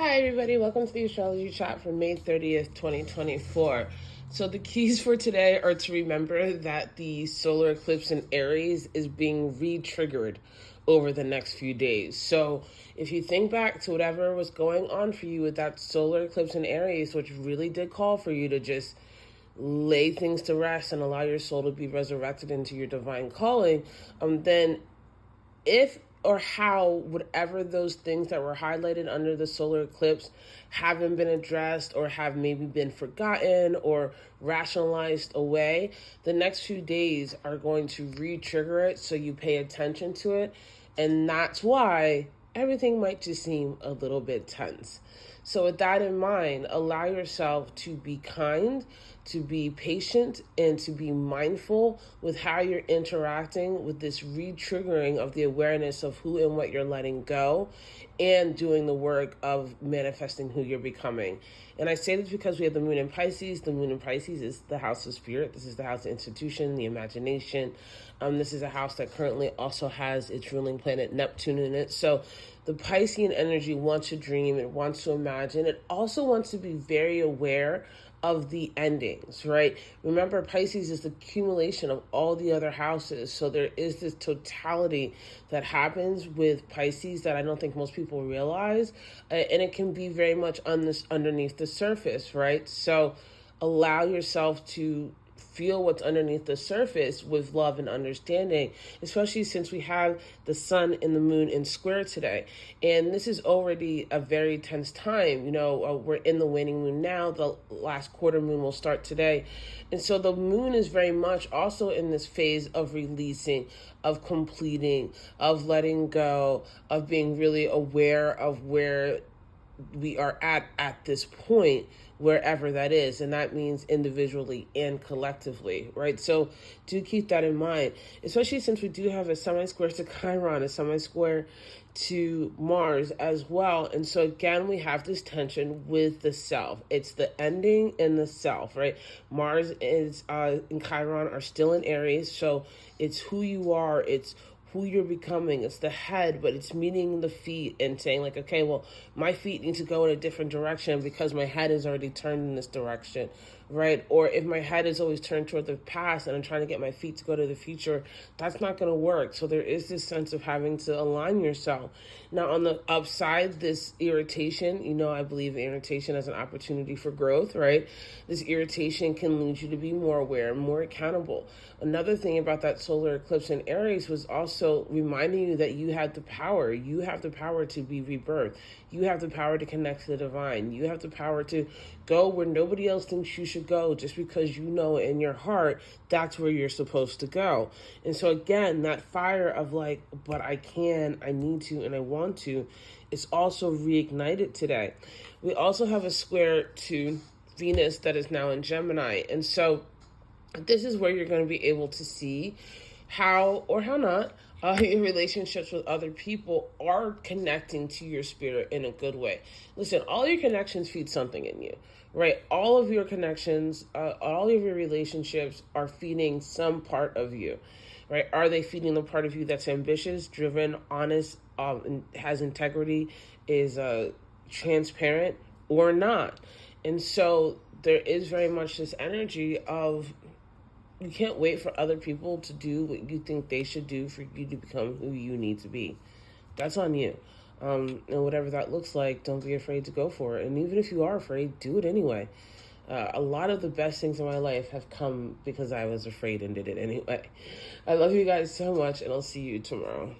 Hi everybody, welcome to the astrology chat for May 30th, 2024. So the keys for today are to remember that the solar eclipse in Aries is being re-triggered over the next few days. So if you think back to whatever was going on for you with that solar eclipse in Aries, which really did call for you to just lay things to rest and allow your soul to be resurrected into your divine calling, then if or how whatever those things that were highlighted under the solar eclipse haven't been addressed or have maybe been forgotten or rationalized away, the next few days are going to re-trigger it, so you pay attention to it. And that's why everything might just seem a little bit tense. So with that in mind, allow yourself to be kind, to be patient, and to be mindful with how you're interacting with this re-triggering of the awareness of who and what you're letting go and doing the work of manifesting who you're becoming. And I say this because we have the moon in Pisces. The moon in Pisces is the house of spirit. This is the house of institution, the imagination. This is a house that currently also has its ruling planet Neptune in it. So the Piscean energy wants to dream, it wants to imagine, it also wants to be very aware of the endings, right? Remember, Pisces is the accumulation of all the other houses. So there is this totality that happens with Pisces that I don't think most people realize. And it can be very much underneath the surface, right? So allow yourself to feel what's underneath the surface with love and understanding, especially since we have the sun and the moon in square today. And this is already a very tense time. We're in the waning moon now. The last quarter moon will start today. And so the moon is very much also in this phase of releasing, of completing, of letting go, of being really aware of where we are at this point, wherever that is, and that means individually and collectively, right? So do keep that in mind, especially since we do have a semi-square to Chiron, a semi-square to Mars as well. And so again, we have this tension with the self. It's the ending and the self, right? Mars is and Chiron are still in Aries, so it's who you are, it's who you're becoming. It's the head, but it's meeting the feet and saying like, okay, well, my feet need to go in a different direction because my head is already turned in this direction, right? Or if my head is always turned toward the past and I'm trying to get my feet to go to the future, that's not going to work. So there is this sense of having to align yourself. Now, on the upside, this irritation, I believe irritation as an opportunity for growth, right? This irritation can lead you to be more aware, more accountable. Another thing about that solar eclipse in Aries was also reminding you that you have the power. You have the power to be rebirthed. You have the power to connect to the divine. You have the power to go where nobody else thinks you should go, just because you know in your heart that's where you're supposed to go. And so again, that fire of like, but I can, I need to, and I want to, is also reignited today. We also have a square to Venus that is now in Gemini. And so this is where you're going to be able to see how or how not your relationships with other people are connecting to your spirit in a good way. Listen, all your connections feed something in you, right? All of your connections, all of your relationships are feeding some part of you, right? Are they feeding the part of you that's ambitious, driven, honest, has integrity, is transparent, or not? And so there is very much this energy of you can't wait for other people to do what you think they should do for you to become who you need to be. That's on you. And whatever that looks like, don't be afraid to go for it. And even if you are afraid, do it anyway. A lot of the best things in my life have come because I was afraid and did it anyway. I love you guys so much, and I'll see you tomorrow.